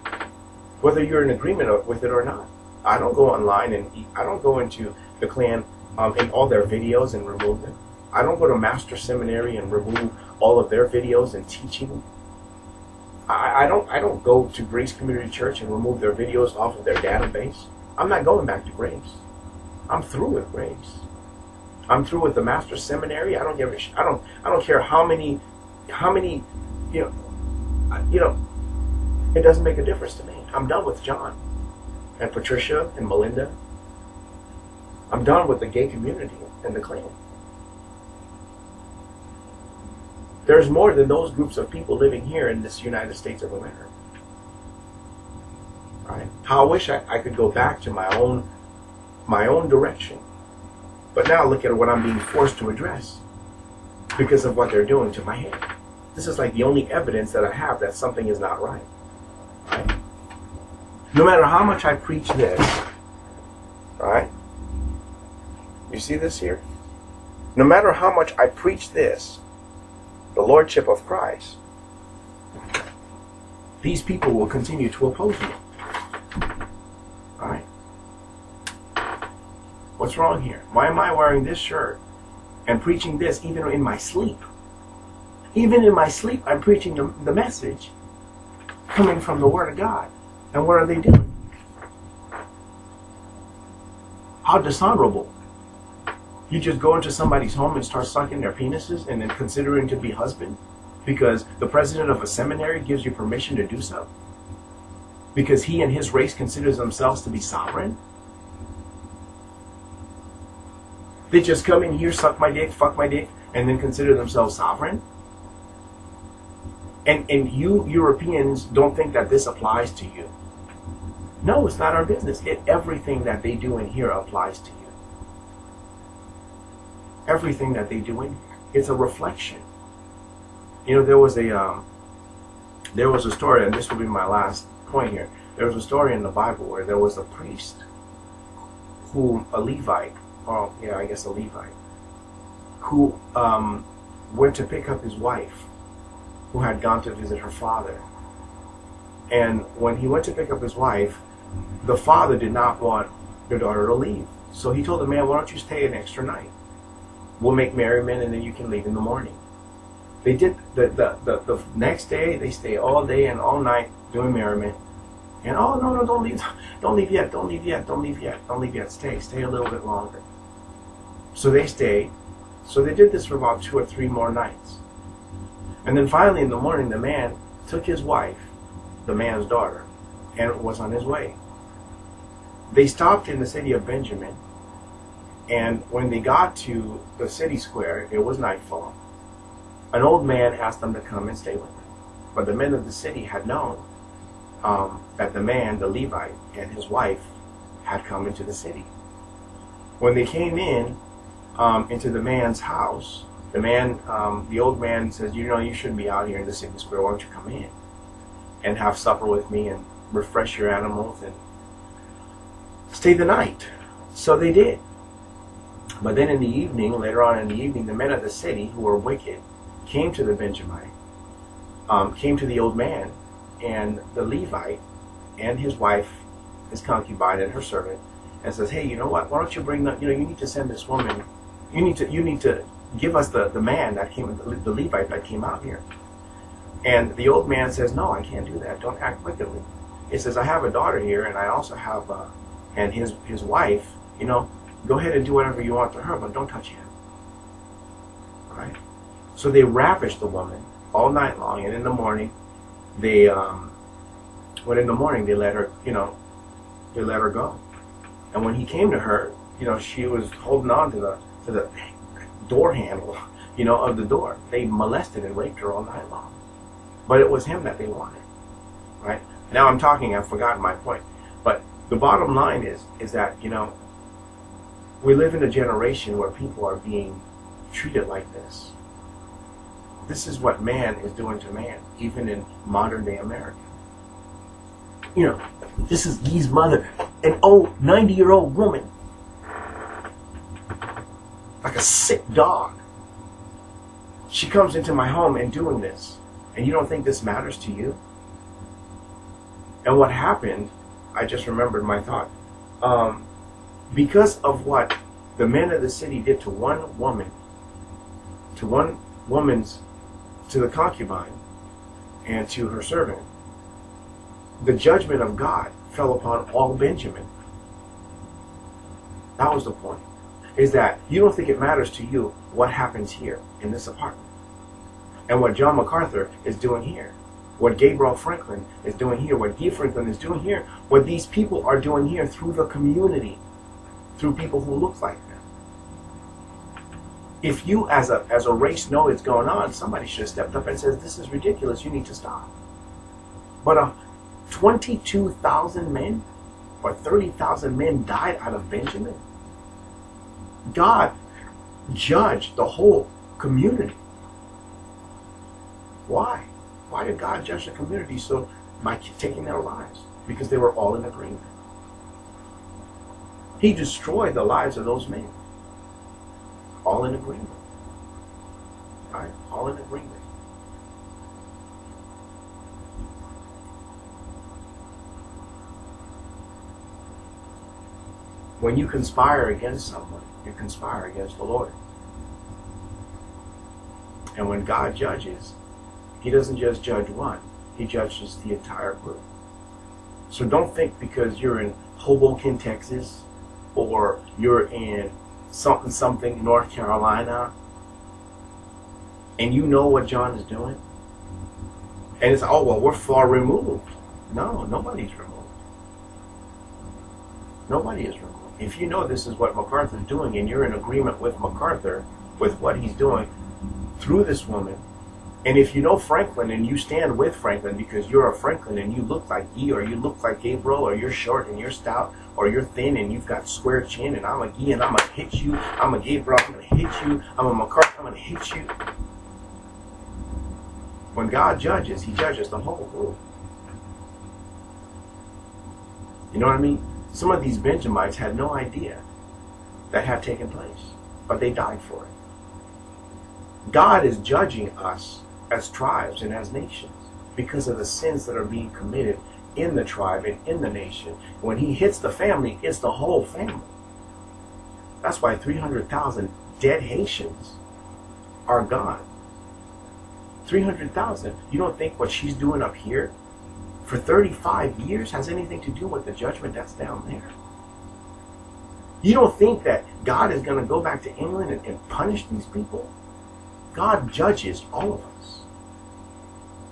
S1: Whether you're in agreement with it or not. I don't go online and I don't go into Duclairon in all their videos and remove them. I don't go to Master Seminary and remove all of their videos and teaching. I don't go to Grace Community Church and remove their videos off of their database. I'm not going back to Grace. I'm through with Grace. I'm through with the Master Seminary. I don't give a shit. I don't care how many, it doesn't make a difference to me. I'm done with John and Patricia and Melinda. I'm done with the gay community and the clan. There's more than those groups of people living here in this United States of America. Right? How I wish I could go back to my own direction. But now look at what I'm being forced to address because of what they're doing to my head. This is like the only evidence that I have that something is not right. Right? No matter how much I preach this, right? You see this here? No matter how much I preach this, the lordship of Christ, these people will continue to oppose you. All right? What's wrong here? Why am I wearing this shirt and preaching this even in my sleep? Even in my sleep, I'm preaching the message coming from the Word of God. And what are they doing? How dishonorable. You just go into somebody's home and start sucking their penises and then considering to be husband because the president of a seminary gives you permission to do so? Because he and his race considers themselves to be sovereign? They just come in here, suck my dick, fuck my dick, and then consider themselves sovereign? And you Europeans don't think that this applies to you. No, it's not our business. Everything that they do in here applies to you. Everything that they do in here. It's a reflection. You know, there was a story, and this will be my last point here. There was a story in the Bible where there was a priest a Levite, who went to pick up his wife, who had gone to visit her father. And when he went to pick up his wife, the father did not want the daughter to leave. So he told the man, why don't you stay an extra night? We'll make merriment and then you can leave in the morning. They did the next day, they stay all day and all night doing merriment. And oh no, don't leave yet, stay a little bit longer. So they stayed. So they did this for about 2 or 3 more nights. And then finally in the morning, the man took his wife, the man's daughter, and was on his way. They stopped in the city of Benjamin, and when they got to the city square, it was nightfall. An old man asked them to come and stay with him. But the men of the city had known that the man, the Levite, and his wife had come into the city. When they came in into the man's house, the old man says, you shouldn't be out here in the city square. Why don't you come in and have supper with me and refresh your animals and stay the night? So they did. But then in the evening, later on in the evening, the men of the city who were wicked came to the Benjamite, came to the old man and the Levite and his wife, his concubine and her servant, and says, hey, you know what? Why don't you bring you need to send this woman. You need to give us the man that came, the Levite that came out here. And the old man says, no, I can't do that. Don't act wickedly. He says, I have a daughter here, and I also have, and his wife. Go ahead and do whatever you want to her, but don't touch him. All right? So they ravished the woman all night long, and in the morning, they let her, they let her go. And when he came to her, she was holding on to the door handle, of the door. They molested and raped her all night long. But it was him that they wanted, right? Now I've forgotten my point. But the bottom line is that, we live in a generation where people are being treated like this. This is what man is doing to man, even in modern day America. This is Yee's mother, an old 90-year-old woman, like a sick dog. She comes into my home and doing this, and you don't think this matters to you? And what happened, I just remembered my thought. Because of what the men of the city did to one woman, to the concubine, and to her servant, the judgment of God fell upon all Benjamin. That was the point. Is that you don't think it matters to you what happens here in this apartment. And what John MacArthur is doing here. What Gabriel Franklin is doing here. What Guy Franklin is doing here. What these people are doing here through the community. Through people who look like them. If you as a race know it's going on, somebody should have stepped up and said, this is ridiculous, you need to stop. But 22,000 men or 30,000 men died out of Benjamin. God judged the whole community. Why? Why did God judge the community by taking their lives? Because they were all in agreement. He destroyed the lives of those men. All in agreement. Right? All in agreement. When you conspire against someone, you conspire against the Lord. And when God judges, he doesn't just judge one, he judges the entire group. So don't think because you're in Hoboken, Texas, or you're in something, North Carolina, and you know what John is doing, and it's, oh, well, we're far removed. No, nobody's removed. Nobody is removed. If you know this is what MacArthur's doing, and you're in agreement with MacArthur, with what he's doing through this woman, and if you know Franklin and you stand with Franklin because you're a Franklin and you look like E, or you look like Gabriel, or you're short and you're stout, or you're thin and you've got square chin, and I'm a E and I'm going to hit you, I'm a Gabriel, I'm going to hit you, I'm a MacArthur, I'm going to hit you. When God judges, he judges the whole group. You know what I mean? Some of these Benjamites had no idea that had taken place, but they died for it. God is judging us as tribes and as nations because of the sins that are being committed in the tribe and in the nation. When he hits the family, it's the whole family. That's why 300,000 dead Haitians are gone. 300,000. You don't think what she's doing up here for 35 years has anything to do with the judgment that's down there? You don't think that God is going to go back to England and punish these people? God judges all of us.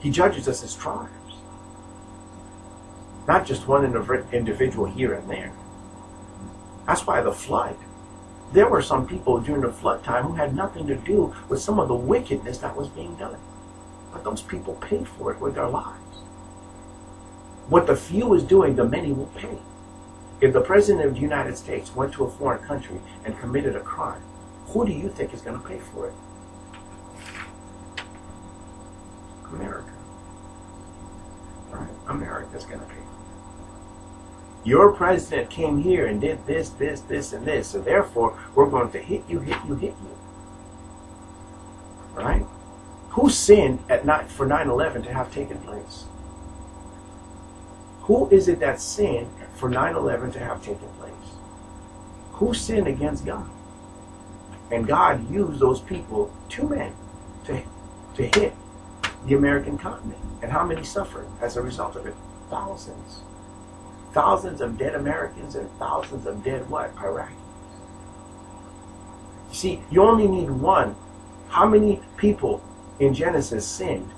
S1: He judges us as tribes. Not just one individual here and there. That's why the flood. There were some people during the flood time who had nothing to do with some of the wickedness that was being done. But those people paid for it with their lives. What the few is doing, the many will pay. If the President of the United States went to a foreign country and committed a crime, who do you think is going to pay for it? America. Right? America's going to pay for it. Your president came here and did this, this, this, and this, so therefore we're going to hit you, hit you, hit you. Right? Who sinned at night for 9/11 to have taken place? Who is it that sinned for 9/11 to have taken place? Who sinned against God? And God used those people, 2 men, to hit the American continent. And how many suffered as a result of it? Thousands. Thousands of dead Americans and thousands of dead what? Iraqis. You see, you only need one. How many people in Genesis sinned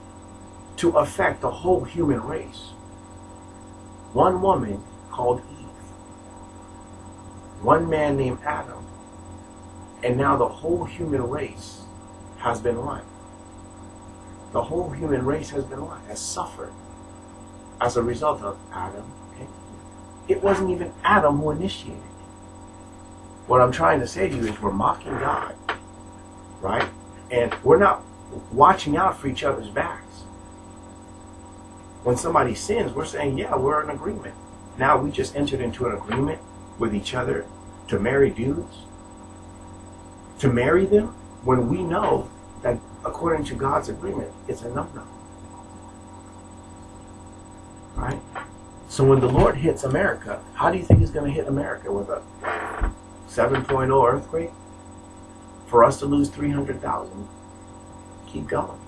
S1: to affect the whole human race? One woman called Eve. One man named Adam. And now the whole human race has been what? The whole human race has been what? Has suffered as a result of Adam. Okay? It wasn't even Adam who initiated it. What I'm trying to say to you is we're mocking God, right? And we're not watching out for each other's backs. When somebody sins, we're saying, yeah, we're in agreement. Now we just entered into an agreement with each other to marry dudes. To marry them when we know that according to God's agreement, it's a no-no. Right? So when the Lord hits America, how do you think he's going to hit America? With a 7.0 earthquake? For us to lose 300,000? Keep going.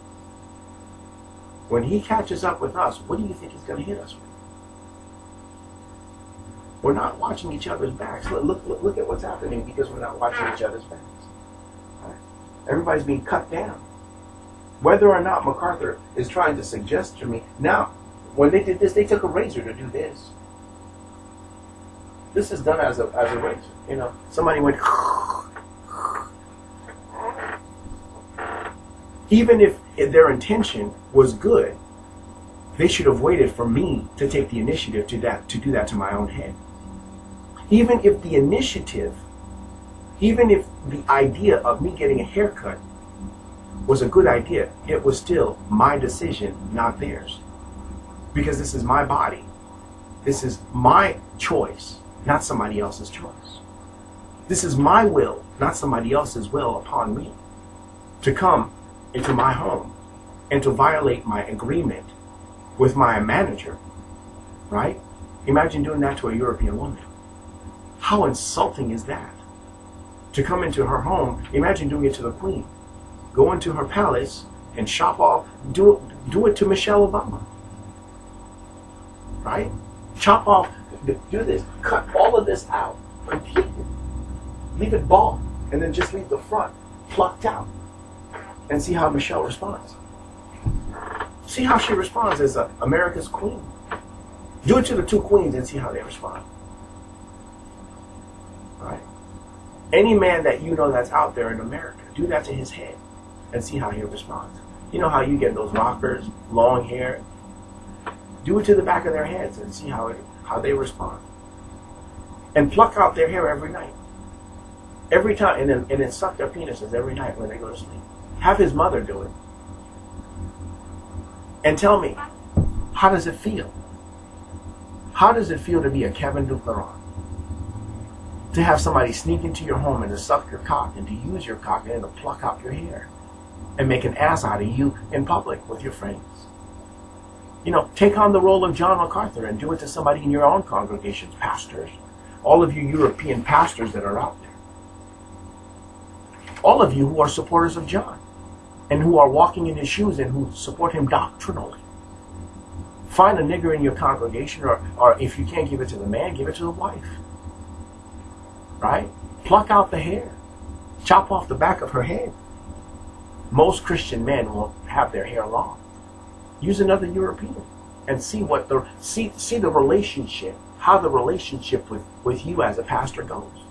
S1: When he catches up with us, what do you think he's going to hit us with? We're not watching each other's backs. Look at what's happening because we're not watching each other's backs. Right? Everybody's being cut down. Whether or not MacArthur is trying to suggest to me, now, when they did this, they took a razor to do this. This is done as a razor. You know, somebody went. Even if their intention was good, they should have waited for me to take the initiative to do that to my own head. Even if the initiative, even if the idea of me getting a haircut was a good idea, it was still my decision, not theirs. Because this is my body. This is my choice, not somebody else's choice. This is my will, not somebody else's will upon me, to come into my home and to violate my agreement with my manager, right? Imagine doing that to a European woman. How insulting is that? To come into her home, imagine doing it to the queen. Go into her palace and chop off, do it to Michelle Obama. Right? Chop off, do this, cut all of this out completely. Leave it bald, and then just leave the front plucked out. And see how Michelle responds. See how she responds as America's queen. Do it to the two queens and see how they respond. Right? Any man that you know that's out there in America, do that to his head and see how he responds. You know how you get those rockers, long hair? Do it to the back of their heads and see how they respond. And pluck out their hair every night. Every time, and then suck their penises every night when they go to sleep. Have his mother do it. And tell me, how does it feel? How does it feel to be a Kevin Duclairon? To have somebody sneak into your home and to suck your cock and to use your cock and to pluck out your hair and make an ass out of you in public with your friends. You know, take on the role of John MacArthur and do it to somebody in your own congregations, pastors. All of you European pastors that are out there. All of you who are supporters of John and who are walking in his shoes and who support him doctrinally. Find a nigger in your congregation, or if you can't give it to the man, give it to the wife. Right? Pluck out the hair. Chop off the back of her head. Most Christian men won't have their hair long. Use another European and see what see the relationship, how the relationship with you as a pastor goes.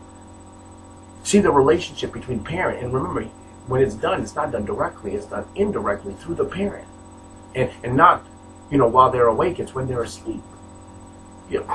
S1: See the relationship between parent, and remember, when it's not done directly, it's done indirectly through the parent. And not, you know, while they're awake, it's when they're asleep. You know.